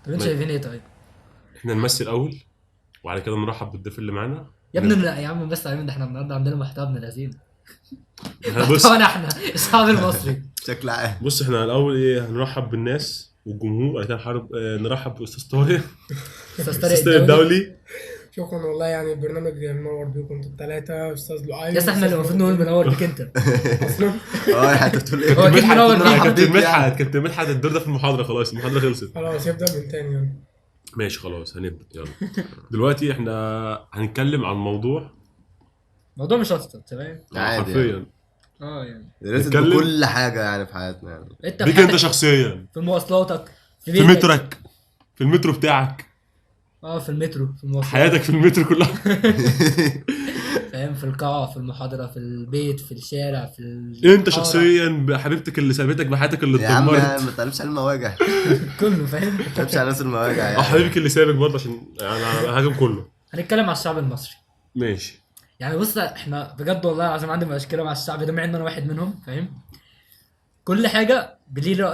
طب انت شايفين ايه طيب؟ احنا نمثل الاول وبعد كده نرحب بالضيف اللي معانا. يا ابني لا يا عم، بس عايزين ده احنا النهارده عندنا محتوى ابن لذين. احنا بص احنا الشعب المصري. بشكل عام. بص احنا الاول ايه هنرحب بالناس والجمهور، وبعد كده نرحب باستاذ طارق استاذ استاذ طارق طارق الدولي. شكرا والله، يعني البرنامج منور بيكم انتوا الثلاثه، استاذ لؤي. يس احنا اللي المفروض نقول منور بيك انت. اصلا انت بتقول ايه؟ هو اكيد منور بيك. كابتن مدحت الدور ده في المحاضره، خلاص المحاضره خلصت. خلاص يبدا من تاني يعني. ماشي خلاص هنبدا يلا. دلوقتي احنا هنتكلم عن موضوع الموضوع مش اكتر تمام. عادي حرفيا يعني لازم نتكلم. انت حاجه يعني في حياتنا يعني. في بيك حياتك، انت شخصيا، في مواصلاتك، في بيتك. مترك، في المترو بتاعك، في المترو، في المواصلات، حياتك في المترو كلها. فاهم، في القاعة، في المحاضرة، في البيت، في الشارع، في انت الحارة. شخصيا بحبيبتك اللي سابتك، بحياتك اللي يا عم اتدمرت، ما تقلبش على المواجع، كله فاهم. ما تقلبش على ناس المواجع يعني. حبيبك اللي سابك برضه، عشان انا هاجم كله. هنتكلم على الشعب المصري. ماشي. يعني بص احنا بجد والله العظيم عندي مشكلة مع الشعب ده، مع ان انا واحد منهم فاهم. كل حاجة ليه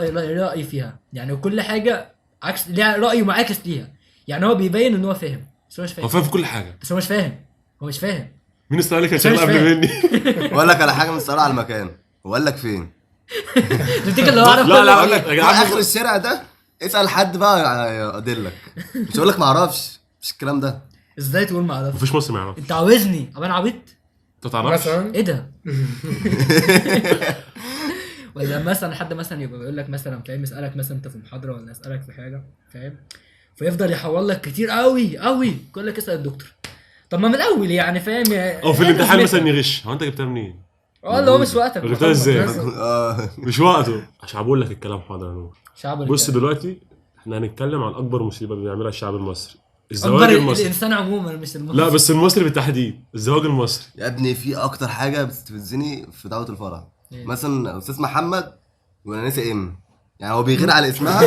رأي فيها يعني، وكل حاجة عكس ليها رأي معاكس ليها. يعني هو بيبين ان هو فاهم بس هو مش هو فاهم. فاهم في كل حاجه. بس هو مش فاهم. هو مش فاهم. مين استنى لك بس أنا الشغل مش قبل فاهم. مني؟ واقول لك على حاجه من الصراحه على المكان، واقول لك فين. تفتكر اللي هو عارف لا لا كل اقول لك حاجة؟ يا في اخر جدعان، الشارع ده اسال حد بقى ادلك، مش هقول لك ما اعرفش، مش الكلام ده. ازاي تقول ما اعرفش؟ مفيش مصري ما يعرفش. انت عاوزني ابقى انا عبيط؟ انت تعرفش مثلا ايه ده؟ ولا مثلا حد مثلا يبقى بيقول لك مثلا فاهم، يسالك مثلا انت في محاضره ولا يسالك في حاجه فاهم، فيفضل يحول لك كتير قوي قوي، يقول لك اسال الدكتور. طب ما من الاول يعني فاهم، او في الامتحان مثلا يغش. هو انت جبتها منين؟ اللي هو مش وقتك. جبتها ازاي؟ اه مش وقته. عشان بقول لك الكلام حاضر يا نور. شعب بص الرجالة. دلوقتي احنا هنتكلم عن اكبر مصيبه بيعملها الشعب المصري، اكبر الزواج المصري. الانسان عموما مش المصري. لا بس المصري بالتحديد، الزواج المصري. يا ابني في اكتر حاجه بتستفزني في دعوه الفرح، إيه؟ مثلا استاذ محمد والانسه يعني هو بيغير على اسمها.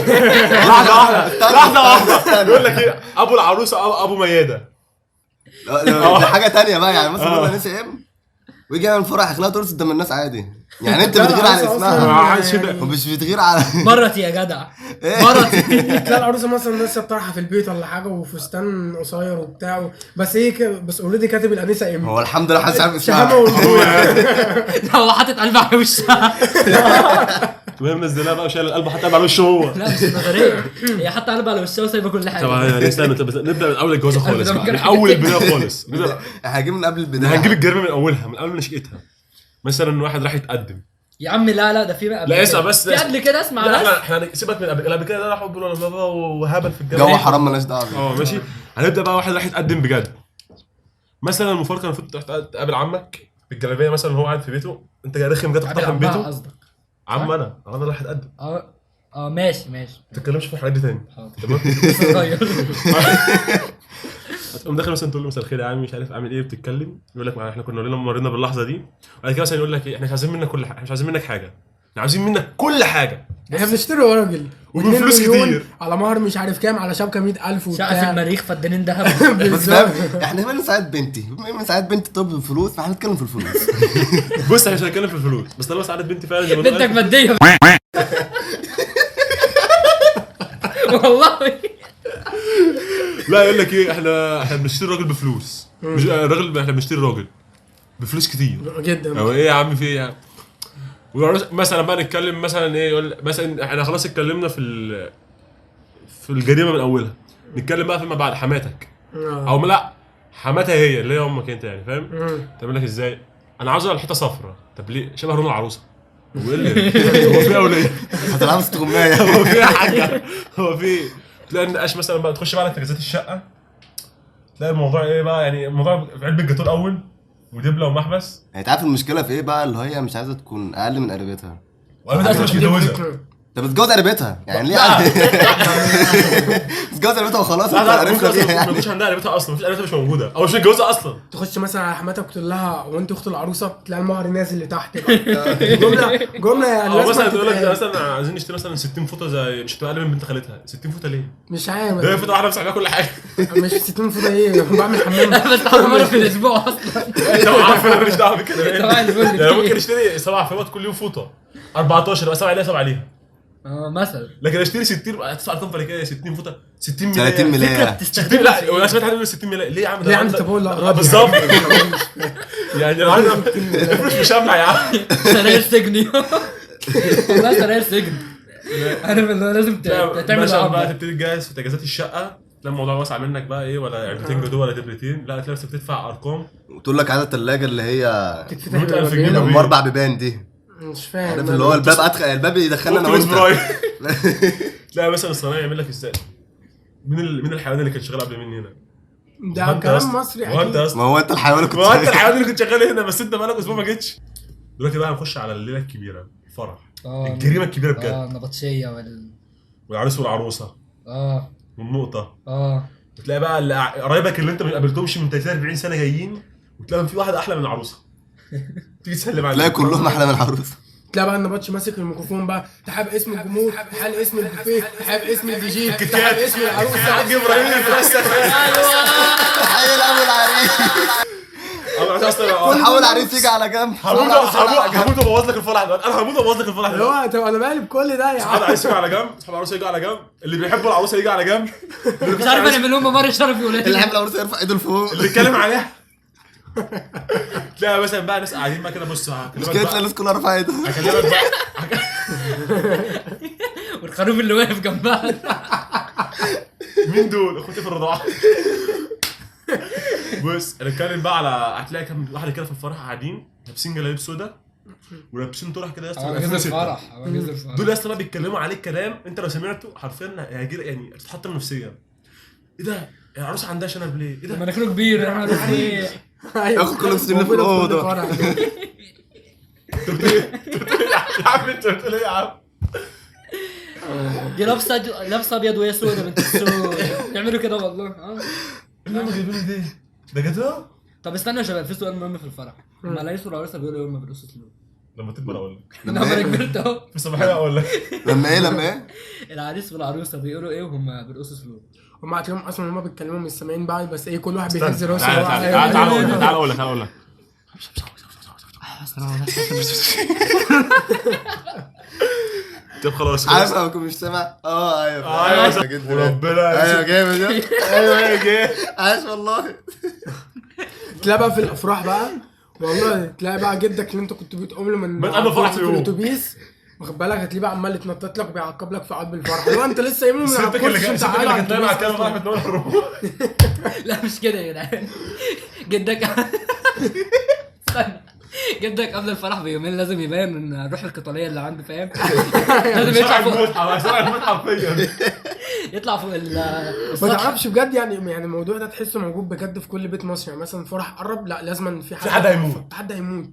لحظه واحده يقول لك ايه، ابو العروسه أو ابو مياده. دي حاجه تانية بقى، يعني مثلا يقول الانسه ويجي يعمل فرح يخليها ترقص قدام الناس عادي. يعني انت لا، بتغير على العروسة اسمها ما عادش كده. ومش بتغير على مرتي يا جدع. مرتي. تلاقي العروسه مثلا لسه بطرحه في البيت ولا حاجه، وفستان قصير وبتاع، بس هي بس اوريدي كاتب الانسه هو الحمد لله حاسس عارف شهامه اسمها. لا هو حاطط قلب على وشها. المهم نزلها بقى وشايل القلب، حتى على وشه هو. لا مش نظريه، هي حاطه قلب على وشها وسايبه كل حاجه. طبعا يعني استنى، نبدا من اول الجوازه خالص ده بقى. كان من حاجة اول تانية. البدايه خالص. هجيب من قبل البدايه. هنجيب الجريمه من اولها، من اول نشأتها. مثلا واحد راح يتقدم. يا عم لا ده في بقى لا اسمع بس، في قبل كده اسمع لا بس. احنا سيبك من قبل كده، ده راح بلا بلا بلا وهبل في الجامعه. جو حرام مالناش دعوه بيه. ماشي. هنبدا بقى واحد راح يتقدم بجد. مثلا المفارقه المفروض تروح تقابل عمك بالجلابيه مثلا وهو قاعد في بيته، انت جاي رخم جاي تقتحم بيته. قصدك عم انا راح اتقدم. ماشي ما تتكلمش في الحاجات دي تاني. حاضر. تمام. صغير. هتقوم داخل مثلا تقول له مساء الخير يا عم مش عارف اعمل ايه، بتتكلم يقول لك احنا كنا لنا مرينا باللحظه دي. وبعد كده مثلا يقول لك ايه، احنا مش عايزين منك كل حاجه، احنا مش عايزين منك حاجه، احنا عايزين منك كل حاجه. احنا بنشتري راجل وبفلوس كتير. على مهر مش عارف كام، على شبكه 100,000 شقه في وبتاع. المريخ فدانين ذهب. بس فاهم احنا من ساعات بنتي، من ساعات بنتي طب الفلوس، فاحنا هنتكلم في الفلوس. بص احنا مش هنتكلم في الفلوس، بس طالما سعادة بنتي فعلا زي ما بنتك ماديه. والله. لا يقول لك ايه، احنا بنشتري راجل بفلوس. مش راجل، احنا بنشتري راجل بفلوس كتير. جدا. هو ايه يا عم في ايه يعني؟ مثلا بقى نتكلم مثلا ايه، يقول مثلا احنا خلاص اتكلمنا في الجريمه من اولها، نتكلم بقى فيما بعد حماتك او لا حماتها هي اللي هي امك انت يعني فاهم. تعمل لك ازاي؟ انا عاوز الحيطه صفرا. طب ليه؟ شبه لون العروسه. هو ايه اللي هو في اوليه؟ هتلعب استغمايه. هو في حاجه، هو في تلاقي النقاش مثلا بقى تخش بقى على تجهيزات الشقه، تلاقي الموضوع ايه بقى يعني، الموضوع في علبه جاتوه الاول ودبله ومحبس. انت عارف المشكله في ايه بقى؟ اللي هي مش عايزه تكون اقل من قريبتها. وانا اصلا مش متجوزها. انت بتجوز قريبتها يعني ليه؟ بتجوز قريبتها وخلاص، انت لا عرفنا بيها ما يعني. فيش عندها قريبتها اصلا، مفيش قريبتها مش موجوده او مش متجوزه اصلا. تخش مثلا على حماتك وتقول لها وانت اخت العروسه، تلاقي المهر نازل لتحت بقى. جمله يعني او لازم مثلا تقول لك تتقال. مثلا عايزين نشتري مثلا 60 فوطه، زي مش هتبقى اقل من بنت خالتها. 60 فوطه ليه؟ مش ده عارف. هي فوطه واحده امسح بيها كل حاجه. مش 60 فوطه ايه، بعمل حمام. بس حرام مره في الاسبوع اصلا. طبعا عارف انا ماليش دعوه بكده. طبعا الفل يعني ممكن نشتري 7 فوط كل يوم فوطه 14 بقى 7 عليها 7 عليها. مثلا لكن اشتري 60 هتدفع ارقام فلكيه 60 فوطه 60 ملاية 30 فكره ملاية. بتستخدمها لا في وانا إيه؟ سمعت حد يقول 60 ملاية ليه يا عم؟ ليه يا عم تبقى الاراضي بالظبط يعني انا عندي فلوس مش هبلع يا عم. سراير سجن والله سراير سجن. عارف اللي هو لازم تعمل مثلا بقى عقد. تبتدي تجهز في تجهيزات الشقه، تلاقي الموضوع واسع منك بقى ايه، ولا علبتين جدول ولا دبلتين، لا تلاقي نفسك بتدفع ارقام وتقول لك على الثلاجه اللي هي تتفتح 100,000 بالليل. جنيه. ام 4 بيبان دي، مش فاهم عارف اللي هو الباب الباب يدخلنا انا اوبتيموس وانت. برايم. تلاقي مثلا الصنايعي يعمل لك ازاي مين الحيوان اللي كان شغال قبل مني هنا؟ ده كلام مصري وانت اكيد. يا اسطى، ما هو انت الحيوان اللي كنت ما انت شايفه. الحيوان اللي كنت شغال هنا، بس انت بقالك اسبوع ما جيتش. دلوقتي بقى هنخش على الليله الكبيره، الفرح، الجريمه الكبيره بجد، النبطشيه والعريس والعروسه والنقطه. وتلاقي بقى قرايبك اللي انت ما قابلتهمش من 30 40 سنه جايين، وتلاقي في واحد احلى من العروسه تيجي تسلم عليه، تلاقي كلهم احلى من العروسه. تلاقي بقى النبطش ماسك الميكروفون بقى، تحب اسم الجمهور، تحب اسم البوفيه، تحب اسم الدي جي، تحب اسم العروسه. حاج ابراهيم الفلاسفه. تخيل اول عريس انا اصلا حاول العريس يجي على جنب. هموت وابوظ لك الفرح ده، انا هموت وابوظ لك الفرح اللي ده. هو طب انا مالي بكل ده يا صحاب عم. العريس يجي على جنب، صحاب العروسه يجي على جنب، اللي بيحبوا العروسه يجي على جنب، مش عارف انا لهم ممر الشرف يقول اللي يحب العروس يرفع ايده لفوق. اللي يتكلم عليها. تلاقي مثلا بقى ناس قاعدين بقى كده، بص مش كده تلاقي الناس كلها رافعه ايدها. هكلمك بقى. والخروف اللي واقف جنبها. مين دول؟ اخوتي في الرضاعه. بص هنتكلم بقى على، هتلاقي كام واحده كده في الفرح قاعدين لابسين جلابيب سودا ولابسين طرح كده يا اسطى. عواجيز الفرح دول يا اسطى بقى بيتكلموا عليك كلام انت لو سمعته حرفيا هيجي يعني تتحطم نفسيا. ايه ده؟ العروسه عندها شنب ليه؟ ايه ده؟ مناخيره كبير انا عارف ايه. ياخد كل مسلمين في الاوضه. انت بتقول ايه؟ يا عم انت بتقول ايه يا عم؟ دي لابسه ابيض وهي سودا بنت السود. يعملوا كده والله. اللي هم جايبين لي ده جدع. طب استنى يا شباب، في سؤال مهم في الفرح. لما العريس والعروسه بيقولوا ايه؟ هم بيرقصوا سلو. لما تكبر اقول لك، لما انا كبرت اهو. في صباحيه اقول لك. لما ايه العريس والعروسه بيقولوا ايه وهم بيرقصوا سلو؟ هم هتلاقيهم اصلا هم بيتكلموا مش سامعين بعض، بس ايه كل واحد استنى. بيهز راسه. تعال اقول لك طب خلاص عارف انا بكون مش سامع. ايوه جدا وربنا ايوه جامد. ايوه يا جه. عاش والله. تلاقي بقى في الافراح بقى، والله تلاقي بقى جدك اللي انت كنت بتقوم له من انا فرح في يوم الاتوبيس، واخد بالك، هتلاقيه بقى عمال يتنطط لك وبيعقب لك في قلب الفرح. لو انت لسه قايم له من على ستك اللي الكرسي كانت عشان تعالى على طالعه كده الاتوبيس راحت أصلاً. نور. لا مش كده يا جدعان. جدك استنى. جدك قبل الفرح بيومين لازم يبين ان الروح القتاليه اللي عنده، فاهم؟ لازم يطلع فوق، حرفيا يطلع فوق ما السطح. تعرفش بجد يعني الموضوع ده تحسه موجود بجد في كل بيت مصري. يعني مثلا فرح قرب، لا لازم في حد هيموت. حد هيموت.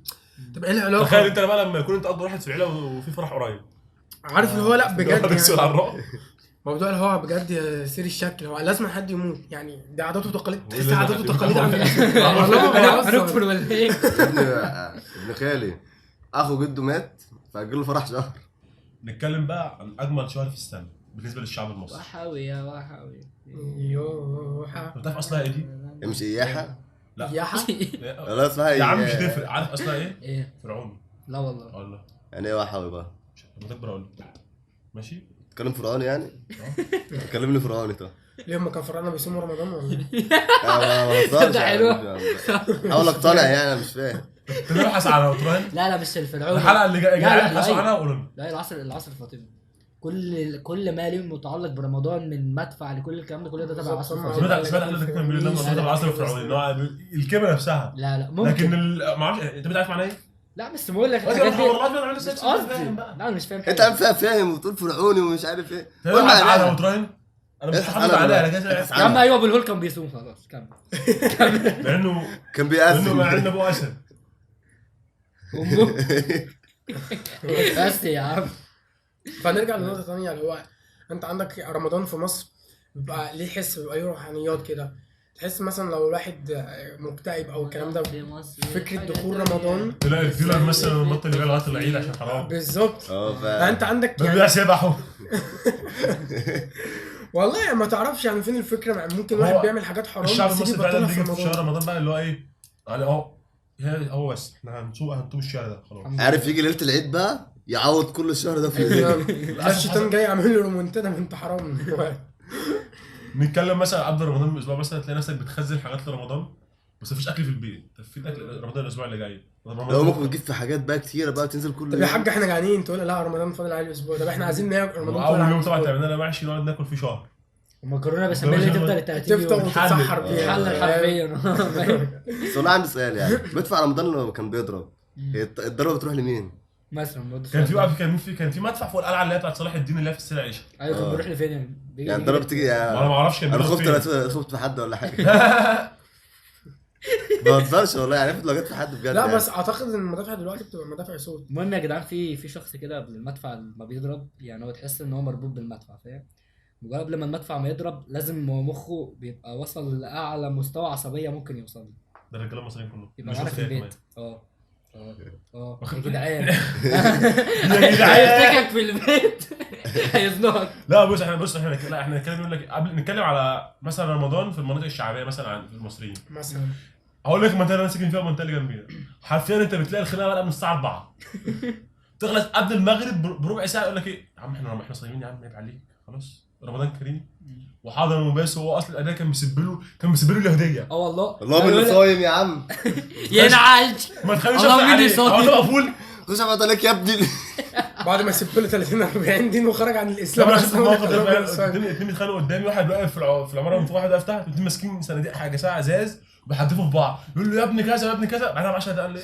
طب ايه العلاقه؟ تخيل انت بقى لما يكون انت اكبر واحد في العيله وفي فرح قريب، عارف اللي هو لا بجد على يعني الرأي. موضوع اللي هو بجد يصير الشكل هو لازم حد يموت. يعني دي عادات وتقاليد، تحس لازم عادات حد وتقاليد يموت. عندنا. والله هنكفر ولا ايه؟ ابن خالي اخو جده مات فاجل له فرح شهر. نتكلم بقى عن اجمل شهر في السنه بالنسبه للشعب المصري. وحاوي يا وحاوي. يوحا انت عارف اصلها ايه دي؟ هي مش اياحه. لا ياحا. لا اسمها يا عم مش تفرق. عارف اصلها ايه؟ ايه؟ فرعوني. لا والله. والله يعني ايه وحوي بقى؟ لما تكبر اقول لك. ماشي. تتكلم فرعوني يعني؟ كلمني فرعوني طب. ليه هم كان فرعنا بيصوموا رمضان ولا ايه؟ ما بهزرش ده يعني. حلو. حاول اقتنع يعني انا مش فاهم. تبحث على تراهن. لا مش الفرعون. الحلقه اللي جايه لا، ابحثوا لا. عنها وقولوا لنا. لا العصر الفاطمي. كل ما ليه متعلق برمضان من مدفع لكل الكلام ده، كل ده تبع العصر الفاطمي. سمعت احنا بنتكلم بنقول لنا العصر الفرعوني اللي هو الكلمه نفسها. لا ممكن. لكن ما اعرفش انت بتعرف معناها ايه؟ لا بس بقول لك بس الحاجات دي والله مش قصدي. لا انا مش فاهم انت حاجه. عم فاهم وتقول فرعوني ومش عارف ايه. تبحث عنها وتراهن. انا مش ابحث محافظ عنها عليها دلوقتي. انا ابحث كده يا عم عنها. ايوه ابو الهول كان بيصوم خلاص كمل. لانه كان مع ان بيأذن. ابو اسد. بس يا عم. فنرجع لنقطة تانية اللي هو انت عندك رمضان في مصر بيبقى ليه حس، بيبقى ليه روحانيات كده. تحس مثلا لو الواحد مكتئب او الكلام ده، فكرة دخول رمضان لا الديلر مثلا بطل يبيع لغايه العيد عشان حرام. بالظبط. اه فانت عندك بيبيع يعني سبحه. والله ما تعرفش يعني فين الفكرة. ممكن واحد هو بيعمل حاجات حرام الشعب بس يجي المصري فعلا يبطلها في بيجي في شهر رمضان. رمضان بقى اللي هو ايه يعني هو بس احنا هنطوب الشارع ده خلاص. عارف يجي ليله العيد بقى يعوض كل الشهر ده في البيت. الشيطان جاي يعمل له رومونتادا، انت حرام. نتكلم مثلا قبل رمضان باسبوع مثلا تلاقي نفسك بتخزن حاجات لرمضان بس مفيش اكل في البيت. طب في اكل رمضان الاسبوع اللي جاي؟ لو ممكن تجيب في حاجات بقى كتيره بقى تنزل كل طب يا حاج احنا جعانين، تقول لا رمضان فاضل عليه اسبوع، طب احنا عايزين ناكل رمضان فاضل اول عليه يوم طبعا أسبوع. تعمل لنا محشي نقعد ناكل فيه شهر. المكرونه بشاميل اللي تفضل 30 تفطر يوم وتتسحر فيها. تحلل حرفيا. بس والله عندي سؤال يعني، مدفع رمضان لما كان بيضرب هي الضربه بتروح لمين؟ مثلا برضه كان في مدفع فوق القلعه اللي هي بتاعت صلاح الدين اللي هي في السيده عيشه. ايوه كان بيروح لفين يعني؟ يعني الضربه بتيجي يعني انا ما اعرفش كان انا بيروح خفت فين. خفت في حد ولا حاجه. ما بهزرش والله يعني، لو جت في حد بجد لا يعني. بس اعتقد ان المدافع دلوقتي بتبقى مدافع صوت. المهم يا جدعان، في شخص كده قبل المدفع ما بيضرب، يعني هو تحس ان هو مربوط بالمدفع، فاهم؟ مجرد قبل ما المدفع ما يضرب لازم مخه بيبقى وصل لاعلى مستوى عصبيه ممكن يوصل له، ده الرجاله المصريين كلهم يبقى مش معانا في شرطية البيت. كمان. يا جدعان يا جدعان. هيفتكك في البيت هيزنقك. لا بص احنا نتكلم يقول لك قبل نتكلم على مثلا رمضان في المناطق الشعبيه مثلا عن المصريين. مثلا هقول لك المنطقه اللي انا ساكن فيها والمنطقه اللي جنبينا حرفيا انت بتلاقي الخناقه بقى من الساعه 4 تخلص قبل المغرب بربع ساعه. يقول لك ايه يا عم احنا صايمين يا عم عيب عليك خلاص رمضان كريم وحاضر وبس. هو اصل الاداء كان مسبله اليهوديه. والله والله اللي صايم يا عم. ينعلج. ما تخليش الله مين عليه يصايم؟ هو تبقى فول. خش ابعت عليك يا ابني. بعد ما سبت له 30 40 دين وخرج عن لما الاسلام. انا شفت الموقف ده اتنين بيتخانقوا قدامي، واحد واقف في العماره من فوق واحد واقف تحت، اتنين ماسكين صناديق حاجه ساعه ازاز وبيحدفوا في بعض. يقول له يا ابني كذا يا ابني كذا. بعدها ب 10 دقايق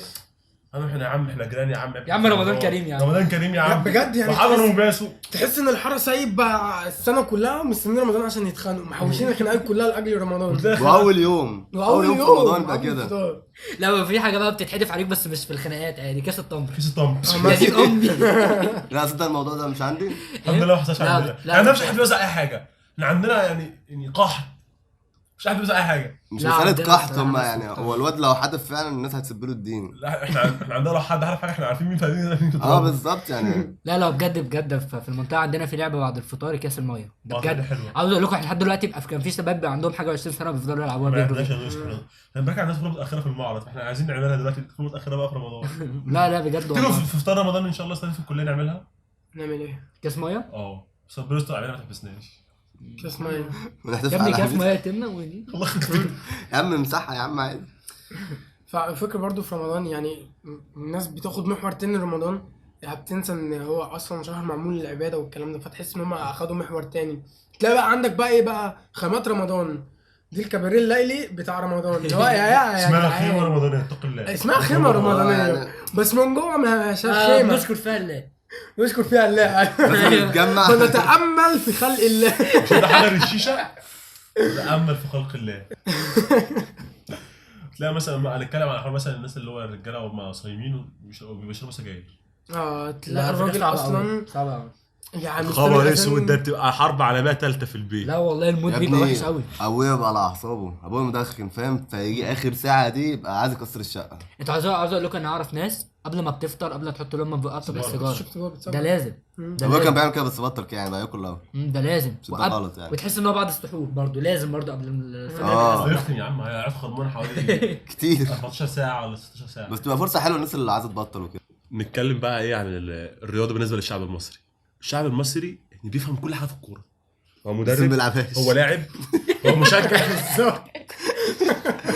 قال لي احنا يا عم احنا جيران يا عم. يا عم رمضان كريم يا عم. رمضان كريم يا عم بجد يعني وحضروا وباسوا. تحس ان الحاره سايب بقى السنه كلها مستنيين رمضان عشان يتخانقوا، محوشين الخناقات كلها لاجل رمضان. واول يوم في رمضان بقى كده. لا في حاجه بقى بتتحدف عليك بس مش في الخناقات، عادي كاس التمر. كيس التمر. يا دين امي. لا صدق الموضوع ده مش عندي. الحمد لله ما حصلش لا، عندنا. لا. يعني ده مش حد بيوزع اي حاجه. احنا عندنا يعني قحط. مش حد بيوزع اي حاجه. مش لا، مسألة عندنا قحط الصراحة هم نفس يعني، الطريقة. هو الواد لو حدف فعلا الناس هتسب له الدين. لا احنا عندنا لو حد عارف حاجه احنا عارفين مين فاهمين مين اه بالظبط يعني. لا بجد في المنطقه عندنا في لعبه بعد الفطار كاس الميه ده دي بجد. حلوة. عاوز اقول لكم احنا لحد دلوقتي كان في شباب عندهم حاجه 20 سنه بيفضلوا يلعبوها ما بيجروا عندناش بيها. الناس احنا بنرجع الناس خروج متاخره في المعرض، فاحنا عايزين نعملها دلوقتي خروج متاخره بقى في رمضان. لا بجد تيجوا والله. في فطار رمضان ان شاء الله السنه في الكليه نعملها. نعمل ايه؟ كاس ميه بس ربنا يستر علينا ما تحبسناش. كاس ميه. ونحتفل يا ابني على كاس حبيبي. ميه يتمنا ودي. الله يخليك. يا عم امسحها يا عم عادي. فالفكرة برضو في رمضان يعني الناس بتاخد محور تاني رمضان، يعني بتنسى ان هو اصلا شهر معمول للعبادة والكلام ده، فتحس ان هم اخدوا محور تاني. تلاقي بقى عندك بقى ايه بقى خامات رمضان دي، الكباريه الليلي بتاع رمضان اللي هو يا اسمها جدعان. خيمه رمضانيه اتق الله. اسمها خيمة رمضانية يعني. بس من جوه ما خيمة نشكر فيها الله. نشكر فيها الله. نتجمع. ونتأمل في خلق الله. عشان ده حجر الشيشه تامل في خلق الله. تلاقي مثلا هنتكلم على حوار مثلا الناس اللي هو الرجاله وهم صايمين وبيشربوا سجاير. تلاقي الراجل اصلا صعب قوي. يعني خبر اسود، ده بتبقى حرب عالميه ثالثه في البيت. لا والله المود يا بيبقى ابني وحش قوي. ابويا بقى على اعصابه، ابويا مدخن فاهم، فيجي اخر ساعه دي يبقى عايز يكسر الشقه. انت عاوز اقول لكم انا اعرف ناس قبل ما بتفطر قبل ما تحط لهم بقى بتبقى السيجاره. شفت هو بتصور. ده لازم. ده ابويا كان لازم. بيعمل كده بس بطل كده يعني بقى ياكل له. ده لازم. ده غلط يعني. وتحس ان هو بعد السحور برضه لازم برضه قبل اه. يختم يا عم هيقعد خرمان حوالي كتير. 14 ساعه ولا 16 ساعه. بس تبقى فرصه حلوه للناس اللي عايزه تبطل وكده. نتكلم بقى ايه عن الرياضه بالنسبه للشعب المصري. الشعب المصري يعني بيفهم كل حاجه في الكوره. هو بس ما مدرب، بيلعبهاش. هو لاعب، هو مشجع.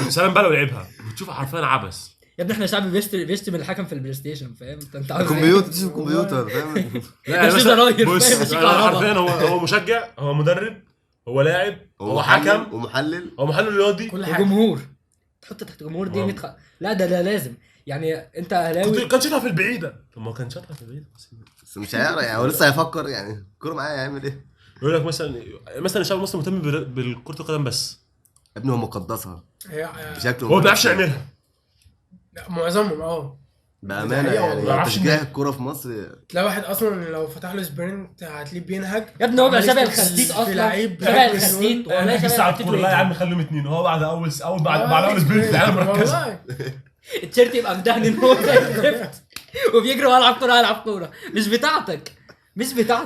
سلام بقى لو لعبها بتشوف حرفيا عبث. يا ابني احنا شعب بيشتم الحكم في البلاي ستيشن، فاهم انت عارف الكمبيوتر تشوف الكمبيوتر فاهم. لا مش مثلا زراير، بص فاهم؟ مش أنا كهرباء. حرفيا هو مشجع، هو مدرب، هو لاعب، هو حكم، ومحلل. هو محلل رياضي. كل حاجة. وجمهور. تحط تحت جمهور دي واو. لا ده لازم يعني. انت اهلاوي كان شاطها في البعيده. طب ما كان شاطها في البعيده بس مش هيعرف يعني، هو لسه هيفكر يعني الكوره معاه هيعمل ايه. يقول لك مثلا الشعب المصري مهتم بالكره القدم بس. يا ابني هو مقدسها بشكل هو ما بيعرفش يعملها. معظمهم بامانه ما يعني بيعرفش تشجيع الكوره في مصر. تلاقي واحد اصلا لو فتح له سبرنت هتلاقيه بينهج. يا ابني هو بقى شبه عمال الخسيت يفتح في اصلا. لعيب شبه لعيب الخسيت والله والله في شبه ساعه الخسيت كوره لا يا عم وإيه. خليهم اتنين. هو بعد بعد اول سبرنت العالم مركز. والله. التيشيرت يبقى مدهن ان هو زي الزفت وبيجري والعب كوره مش بتاعتك.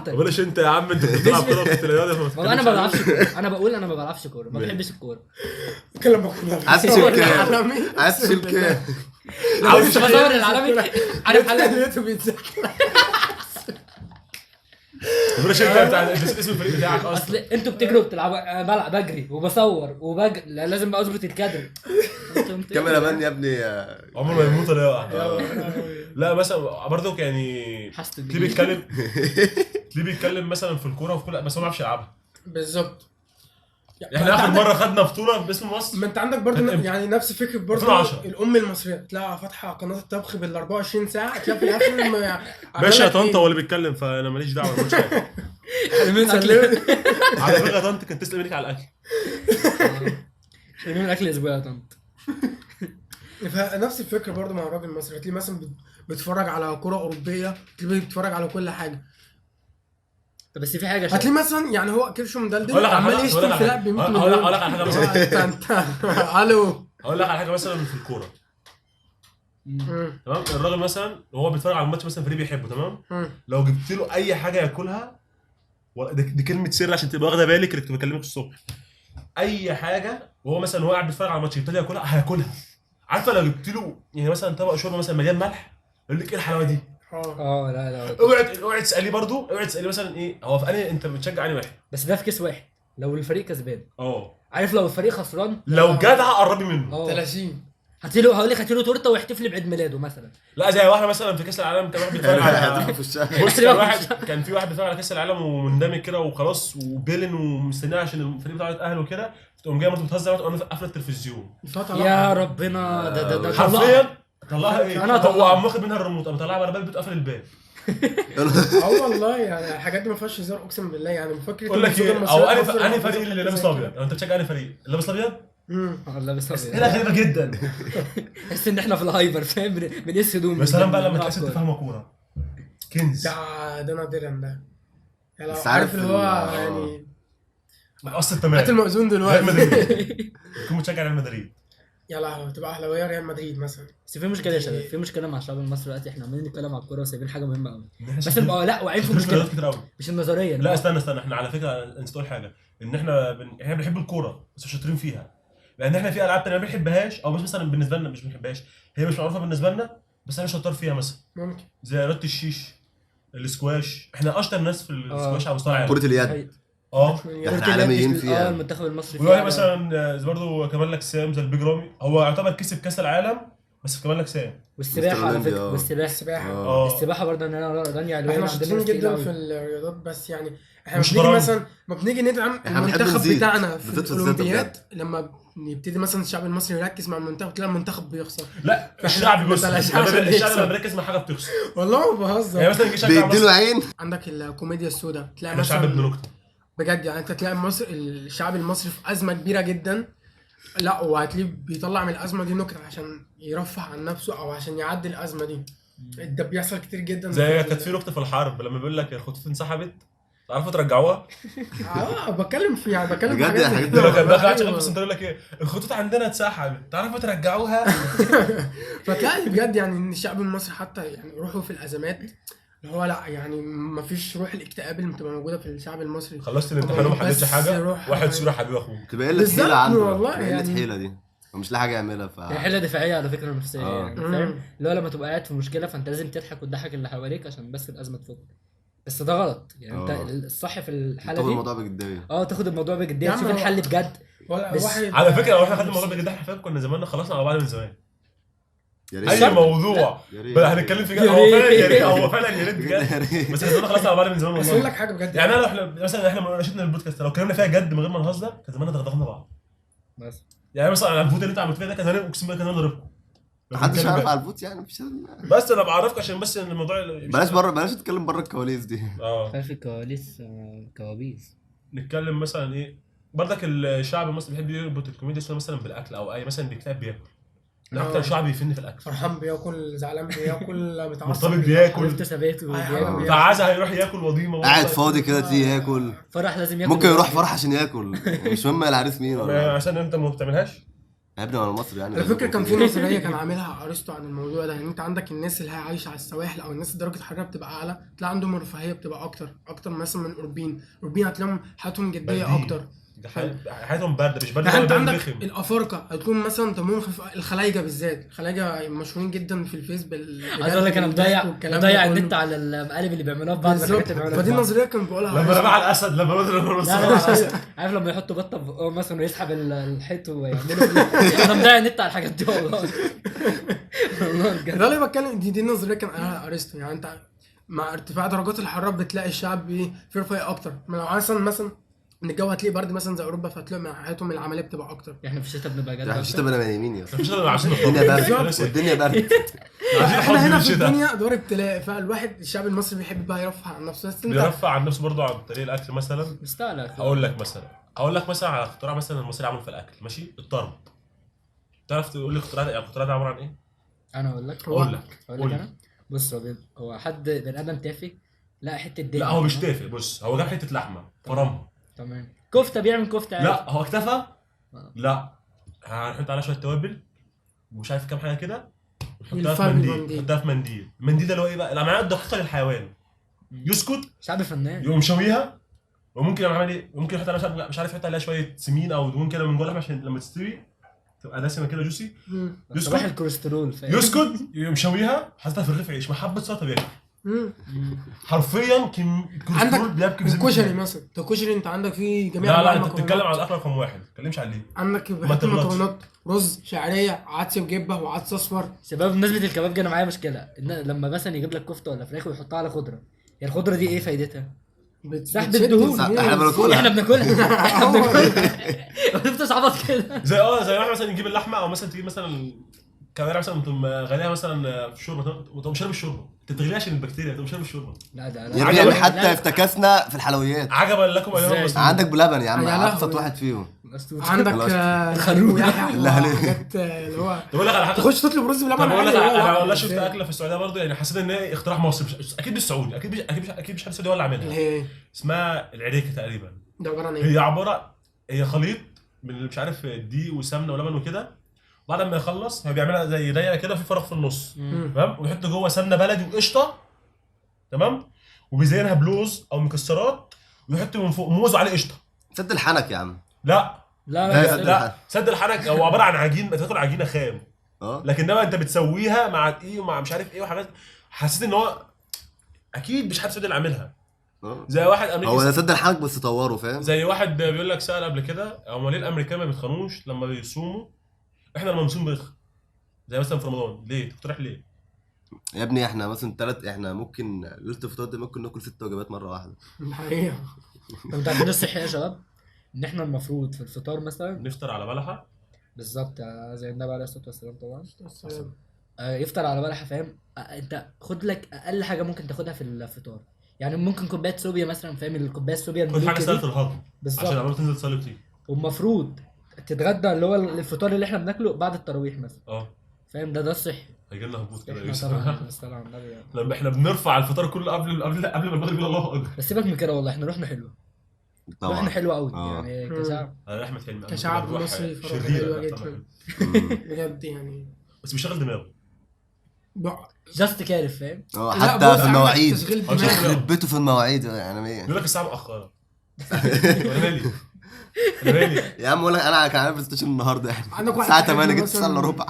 بلاش انت يا عم انت بتلعب كوره في الرياضه. والله انا ما بلعبش كوره. انا بقول انا ما بلعبش كوره، ما بحبش الكوره. كلام كنا عايز تشيل كام؟ العالمي. عايز تشيل كام؟ عاوز بصور العالمي. عارف حلقه لقيته بيتذكر. مش انت بتاع اسم الفريق بتاعك اصل اصلا. انتوا بتجروا بتلعبوا، انا بلعب بجري وبصور لا لازم بقى اظبط الكادر. كاميرا مان يا ابني. عمر ما يموت ولا يقع. لا مثلا برضه يعني حاسس ليه بيتكلم مثلا في الكوره وفي كل، بس هو ما بيعرفش يلعبها. بالظبط. احنا اخر مره خدنا بطوله باسم مصر. ما انت عندك برضه كان امتى؟ يعني نفس فكره برضه 2010. الام المصريه تلاقي فاتحه قناه الطبخ بال 24 ساعه، تلاقي في الاخر ماشي يا طنطا هو اللي بيتكلم، فانا ماليش دعوه. أنا مش عارف. من اكل على فكره يا طنط كانت تسلم ايدك على الاكل. من اكل اسبوع يا طنط. نفس الفكره برضه مع الراجل المصري، تلاقيه مثلا بيتفرج على كره اوروبيه، تلاقيه بيتفرج على كل حاجه. طب بس في حاجه هتلاقيه مثلا يعني هو كرشه هقول مدلدل لك على عمال حاجة- يشتم في لاعب ب 100 هقول مليون. لك على حاجه مثلا. انت الو. هقول لك على حاجه مثلا في الكوره. تمام، الراجل مثلا وهو بيتفرج على الماتش مثلا فريق بيحبه، تمام، لو جبت له اي حاجه ياكلها، دي كلمه سر عشان تبقى واخده بالك اللي كنت بكلمك الصبح. اي حاجه وهو مثلا قاعد بيتفرج على الماتش يبتدي ياكلها، هياكلها. عارفه لو جبت له يعني مثلا طبق شوربه مثلا مليان ملح، يقول لك ايه الحلاوه دي. لا اوعي تساليه برضه، اوعي تساليه مثلا ايه هو في انهي، انت بتشجع انهي واحد. بس ده في كيس واحد لو الفريق كسبان. اه عارف لو الفريق خسران لو جدع قربي منه. 30 هقول لك هاتيله تورته واحتفل بعيد ميلاده مثلا. لا زي واحده مثلا في كاس العالم كان واحد بيتفرج على في الشارع. بص كان في واحد بيتفرج على كاس العالم ومندمج كده وخلاص وبيلن ومستنيه عشان الفريق بتاعه يتاهل وكده، تقوم جايه مرته بتهزر وتقوم قافله التلفزيون. يا ربنا ده حرفيا طلعها ايه؟ أنا هو طلعها. قام واخد منها الريموت، قام طلعها على الباب بتقفل الباب. والله يعني الحاجات دي ما فيهاش هزار اقسم بالله. يعني فكره اقول لك الزوجة ايه، المصرية او تفضل انهي محافظة فريق اللي على لابس حاجة زي ابيض؟ كده. انت بتشجع انهي فريق؟ اللي لابس ابيض؟ والله بس ايه غريبه جدا. تحس ان احنا في الهايبر فاهم، بنقيس هدوم. يا سلام بقى لما تلاقي ست فاهمه كوره كنز. ده نادرا ده. يعني لو بس عارف اللي هو عارف يعني اصل هات تمام المأذون ريال دلوقتي. مدريد يكون متشجع ريال مدريد. يلا تبقى اهلاويه ريال مدريد مثلا. بس في مشكله يا شباب، في مشكله مع الشعب المصري دلوقتي. احنا عمالين نتكلم على الكوره وسايبين حاجه مهمه قوي. بس نبقى لا واعيين في المشكله، كتير قوي. مش النظريه. لا استنى احنا على فكره نسيت اقول حاجه، ان احنا بنحب الكوره بس مش شاطرين فيها، لان احنا في العاب تانية ما بنحبهاش، او مش مثلا بالنسبه لنا مش بنحبهاش، هي مش معروفه بالنسبه لنا بس انا شاطر فيها، مثلا ممكن زي رياضه الشيش، الاسكواش. احنا اشطر ناس في الاسكواش على مستوى العالم. كرة اليد يعني احنا عالميين فيها. المنتخب المصري ويقول فيها. مثلا برضه كمال الاجسام زي البيج رامي، هو يعتبر كسب كاس العالم بس في كمال الاجسام. والسباحه على فكره، والسباحه السباحه. السباحه برضه ان انا رانيا علوان احنا عندنا شاطرين ناس تقيلة جدا أوي. في الرياضات، بس يعني احنا مش بنيجي ضروري. مثلا ما بنيجي ندعم احنا بنحب المنتخب نزيد. بتاعنا في بتطفي الاولمبياد، لما يبتدي مثلا الشعب المصري يركز مع المنتخب تلاقي المنتخب بيخسر. لا الشعب بص، بلاش عشان الشعب يكسب. لما بيركز مع حاجه بتخسر. والله ما بهزر. يعني مثلا يجي يشجع بيديله مصر، عين. عندك الكوميديا السوداء تلاقي احنا شعب ابن مثلا نكته. بجد، يعني انت تلاقي مصر الشعب المصري في ازمه كبيره جدا، لا وهتلاقيه بيطلع من الازمه دي نكته عشان يرفه عن نفسه او عشان يعدي الازمه دي. ده بيحصل كتير جدا. زي كانت في نكته في الحرب لما بيقول لك الخطوط انسحبت، تعرفوا ترجعوها؟ بتكلم في يعني بتكلم في بجد حاجات يا زي حاجات كده. لو كان داخل أيوة. شغال في السنتر يقول لك ايه الخطوط عندنا اتسحبت، تعرفوا ترجعوها؟ فتلاقي بجد يعني ان الشعب المصري حتى يعني روحه في الازمات اللي هو لا يعني مفيش روح الاكتئاب اللي بتبقى موجوده في الشعب المصري. خلصت الامتحان وما حلتش بس حاجه، روح- واحد سوري حبيب اخوه. تبقى قلة بالظبط حيلة عنده. والله تبقى يعني. قلة حيلة دي ومش لاقي حاجة يعملها هي حيله دفاعيه على فكره نفسيه يعني مم. فاهم، اللي هو لما تبقى قاعد في مشكله فانت لازم تضحك وتضحك اللي حواليك عشان بس الازمه تفك. بس ده غلط يعني. انت الصح في الحاله تاخد دي الموضوع بجدية. تاخد الموضوع بجديه، يا عم تشوف هو- الحل بجد. ولا بس واحد على فكره لو احنا خدنا الموضوع بجد احنا فاهم كنا زماننا خلصنا على بعض من زمان. يا اي ريت. موضوع يا ريت. بقى هنتكلم فيه يا هو فعلا ريت. يا ريت، هو فعلا يا ريت يا بجد. ريت. بس زماننا خلصنا على بعض من زمان بس اقول والله. لك حاجه بجد يعني انا لو احنا مثلا احنا مناقشتنا البودكاست لو اتكلمنا فيها جد من غير ما نهزر كان زماننا دغدغنا بعض. بس يعني مثلا على الفوت اللي انت عملت فيها ده كان زمان اقسم بالله كان انا ضربكم. محدش يعرف على الفوت يعني مفيش. بس انا بعرفك عشان بس ان الموضوع بلاش تتكلم بره الكواليس دي. في كواليس كوابيس. نتكلم مثلا ايه برضك الشعب المصري بيحب يربط الكوميديا شويه مثلا بالاكل او اي مثلا بيكتئب بياكل. اكتر شعب يفن في الاكل. فرحان بياكل، زعلان بياكل، متعصب مرتبط بياكل. عرفت ثباته أيوة. بتاع عزا هيروح ياكل وضيمه قاعد فاضي كده تيجي ياكل. فرح لازم ياكل. ممكن يروح فرح عشان ياكل. مش مهم العريس مين ولا. عشان انت ما بتعملهاش. يا ابني انا مصري يعني. على فكره كان في نظريه كان عاملها ارسطو عن الموضوع ده، يعني انت عندك الناس اللي هي عايشه على السواحل او الناس درجه الحراره بتبقى اعلى، تلاقي عندهم الرفاهيه بتبقى اكتر مثلا من الاوروبيين. الاوروبيين هتلاقيهم حياتهم جديه بلديين. اكتر. دي حياتهم بارده، مش بارده يعني انت ولا عندك رخم. الافارقه هتكون مثلا دمهم خفيف، الخلايجه بالذات، الخلايجه مشهورين جدا في الفيس عايز اقول لك انا مضيع النت على المقالب اللي بيعملوها في بعض بالظبط. الحاجات اللي بيعملوها فدي في بعض. النظريه كان بيقولها لما رمى على الاسد، لما عارف لما يحطوا بطه في بقه مثلا ويسحب الحيط ويعملوا انا مضيع النت على الحاجات دي والله. والله بجد. ده اللي بتكلم، دي النظريه كان قالها ارسطو. يعني انت مع ارتفاع درجات الحراره بتلاقي الشعب ايه في رفاهيه اكتر. ما لو مثلا ان الجو هتلاقي برد مثلا زي اوروبا، فهتلاقي مع حياتهم العمليه بتبقى اكتر. احنا في الشتاء بنبقى جد احنا في الشتاء بقى نايمين يا اسطى. مش انا عايزين الدنيا نخرج. برد والدنيا برد. احنا هنا في الدنيا دور ابتلاء، فالواحد الشعب المصري بيحب بقى يرفع عن نفسه. بس انت بيرفع عن نفسه برضه عن طريق الاكل مثلا. مستعلى. هقول لك مثلا على اختراع مثلا المصري عمله في الاكل، ماشي؟ الطرب. تعرف تقول لي الاختراع ده عباره عن ايه؟ انا اقول لك اقول لك انا بص، هو حد بني ادم تافه لا حته دهن. لا هو مش تافه، بص هو جاب حته لحمه فرمها. تمام. كفته، بيعمل كفته عادي. لا هو اكتفى. لا هنحط عليها شويه توابل ومش عارف كام حاجه كده، ونحطها في منديل. نحطها في منديل. المنديل ده اللي هو ايه بقى؟ العمليات الدقيقه للحيوان. يسكت، شعب فنان. يقوم شويها، وممكن يعمل عمل ايه؟ ممكن يحط عليها مش عارف، يحط عليها شويه سمين او دهون كده من جوه اللحمه عشان لما تستوي تبقى دسمه كده جوسي. صباح الكوليسترول فاهم. يسكت، يقوم شويها، حاططها في رغيف عيش مع حبه سلطه بياكل. حرفيا الكوليسترول بيبكي الكشري مثلا. الكشري انت عندك فيه جميع لا انواع انت المكونات. بتتكلم على الاكل رقم واحد، ما تتكلمش عليه. عندك ما بحط تغلطش. المكونات: رز، شعريه، عدس بجبه، وعدس اصفر. شباب بمناسبه الكباب انا معايا مشكله ان لما مثلا يجيب لك كفته ولا فراخ ويحطها على خضره، هي الخضره دي ايه فايدتها؟ سحب بتشد الدهون. احنا بناكلها. احنا بناكلها. ما عبط كده. زي واحد مثلا يجيب اللحمه، او مثلا تجيب مثلا كوارع مثلا وتقوم غاليها مثلا في الشوربه، وتقوم شارب الشوربه. تتغليها عشان البكتيريا، تقوم شارب الشوربه. لا ده يا ابني حتى افتكاسنا في الحلويات. عجبا لكم ايها إزاي؟ المسلمين. عندك بلبن يا عم، يا لهوي. ابسط واحد فيهم. عندك الخروف. لا عليه. حاجات اللي هو بقول لك على حاجه. تخش تطلب رز بلبن طب اقول لك عادي. انا والله شفت اكله في السعوديه برضه، يعني حسيت ان هي اختراع مصري، اكيد مش سعودي، اكيد مش حد سعودي ولا اللي عاملها. هي اسمها العريكه تقريبا. ده عباره عن ايه؟ هي خليط من مش عارف دقيق وسمنه ولبن وكده. بعد ما يخلص هو بيعملها زي دايره كده في فراغ في النص، تمام؟ ويحط جوه سمنه بلدي وقشطه، تمام؟ وبيزينها بلوز او مكسرات، ويحط من فوق موز وعليه قشطه. سد الحنك يا عم. لا لا سد الحنك هو عباره عن عجين، بتاكل عجينه خام، لكن ده انت بتسويها مع دقيق ومع مش عارف ايه وحاجات. حسيت ان هو اكيد مش حد سعودي اللي عاملها. زي واحد امريكي، هو ده سد الحنك بس طوره، فاهم؟ زي واحد بيقول لك سأل قبل كده، هم ليه الامريكان ما بيتخانوش لما بيصوموا؟ احنا لما بنصوم بنخ، زي مثلا في رمضان. ليه تقترح ليه؟ يا ابني احنا مثلا احنا ممكن ليله الفطار دي ممكن ناكل 6 وجبات مره واحده. الحقيقه. طب انتوا عارفين الصحي يا شباب؟ ان احنا المفروض في الفطار مثلا نفطر على بلحه. بالظبط زي النبي عليه الصلاه والسلام طبعا. يفطر على بلحه فاهم. انت خد لك اقل حاجه ممكن تاخدها في الفطار، يعني ممكن كوبايه صوبيا مثلا فاهم. الكوبايه الصوبيا كل حاجه سهله الهضم بالظبط، عشان عمال تنزل تصلي كتير. والمفروض تتغدى اللي هو الفطار اللي احنا بناكله بعد التراويح مثلا فاهم. ده الصحي. هيجي لنا هبوط كده احنا يوسف. طبعا الصلاه على النبي يعني. لما احنا بنرفع الفطار كله قبل ما المغرب يقول الله اكبر. بس سيبك من كده والله، احنا روحنا حلوه. طبعا روحنا حلوه قوي يعني كشعب. احمد حلمي كشعب مصري شرير جدا بجد يعني، بس بيشغل دماغه. جاست كارف فاهم. حتى في المواعيد المواعيد يخرب بيته في المواعيد يعني ايه. بيقول لك الساعه مؤخره. انا مالي يا عم ولا انا كان عارف ستيشن النهارده يعني عندك واحد الساعه 8 صاحبنا جبت الساعه الا ربع.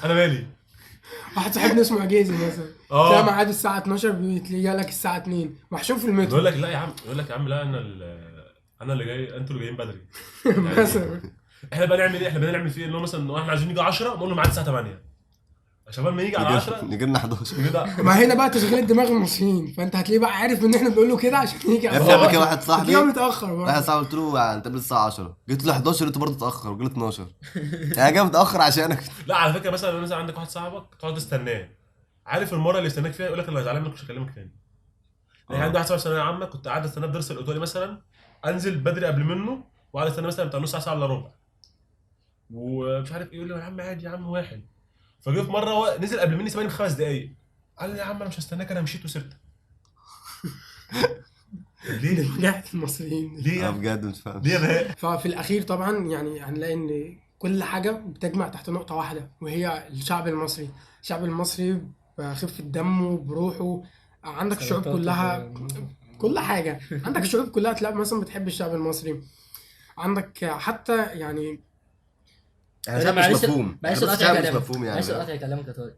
انا مالي. واحد صاحبنا اسمه عجيزي مثلا، تلاقي ميعاد الساعه 12 بتلاقيه لك الساعه 2 محشور في المترو. يقول لك لا يا عم، لا انا اللي جاي، انتوا اللي جايين بدري. مثلا احنا بقى نعمل ايه؟ احنا بنعمل فيه ان هو مثلا احنا عايزين نيجي 10 نقول له ميعاد الساعه 8 عشان ما يجي على 10 نيجي لنا 11 كده. ما هنا بقى تشغيل الدماغ المصريين، فانت هتلاقيه بقى عارف ان احنا بنقول له كده عشان يجي يا ابني قبل كده واحد صاحبي صاحبي متاخر واحد صاحبي قلت له انت قبل الساعه 10 جيت له 11 انت برضه اتاخر وجيت 12 يعني جاي متاخر عشانك. لا على فكره مثلا عندك واحد صاحبك تقعد تستناه، عارف المره اللي استناك فيها يقول لك انا زعلان منك مش هكلمك تاني. يعني عندي واحد صاحبي في ثانويه عامه كنت قاعد استناه في درس الايطالي مثلا، انزل بدري قبل منه وقعد استنى مثلا بتاع نص ساعه الا ربع ومش عارف ايه. يقول لي يا عم عادي يا عم واحد. فجه في مره هو نزل قبل مني 5 دقايق، قال لي يا عم انا مش هستناك انا مشيت وسبتك. ليه؟ رجعت المصريين ليه بجد مش فاهم ليه بقى؟ ففي الاخير طبعا يعني هنلاقي ان كل حاجه بتجمع تحت نقطه واحده، وهي الشعب المصري. الشعب المصري بخفه دمه بروحه. عندك الشعوب كلها كل حاجه، عندك الشعوب كلها تلاقي مثلا بتحب الشعب المصري. عندك حتى يعني انا شايف مش مفهوم، معلش أنا بس القطع شايف مش كلامك، مفهوم يعني. معلش القطع كلامك يا طارق.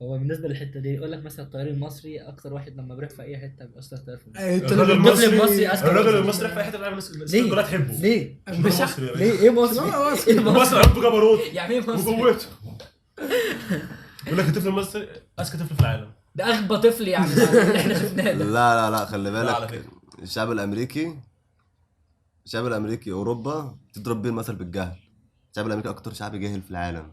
هو بالنسبه للحته دي يقول لك مثلا الطيار المصري اكتر واحد لما بيروح في اي حته بيأثر طيار في مصر. الراجل الطفل المصري المصري أذكى الراجل واحد. المصري في اي حته بيعمل الناس ليه؟ كلها تحبه. ليه؟ مش مصري يا ليه؟ ايه مصري؟ ايه مصر مصري؟ عنده جبروت يعني ايه مصري؟ وقوته. يقول لك الطفل المصري اذكى طفل في العالم. ده اغبى طفل يعني اللي احنا شفناه ده. لا خلي لا، على بالك، فكرة. الشعب الامريكي اوروبا تضرب بيه المثل بالجهل. الشعب الامريكي اكتر شعب جاهل في العالم.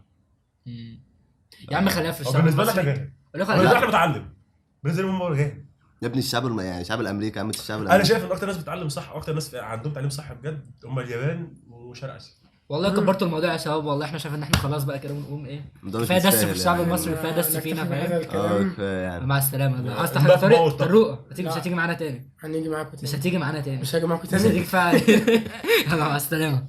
يا عم خلينا في هو الشعب بالنسبه لنا احنا المصري. جاهل، أقول لك بالنسبه لنا لا. احنا متعلم، بالنسبه لهم هو جاهل. يا ابني يعني الشعب الامريكي عامه الشعب انا الامريكي شايف ان اكتر ناس بتتعلم صح واكتر ناس عندهم تعليم صح بجد هم اليابان وشرق اسيا. والله كبرتوا الموضوع يا شباب، والله احنا شايفين ان احنا خلاص بقى كده ونقوم ايه. ده مش كفايه دس مستاهل في الشعب يعني. المصري وكفايه دس فينا، نكتفي بهذا فاهم؟ الكلام. كفايه يعني. مع السلامه. عايز ده تحضر في طارق؟ موت. طروقه مش لا. هتيجي معانا تاني. هنيجي معاكم مش تاني، هتيجي معانا تاني. مش هاجي معاكم مش تاني. هتيجي كفايه عليك. يلا مع السلامه.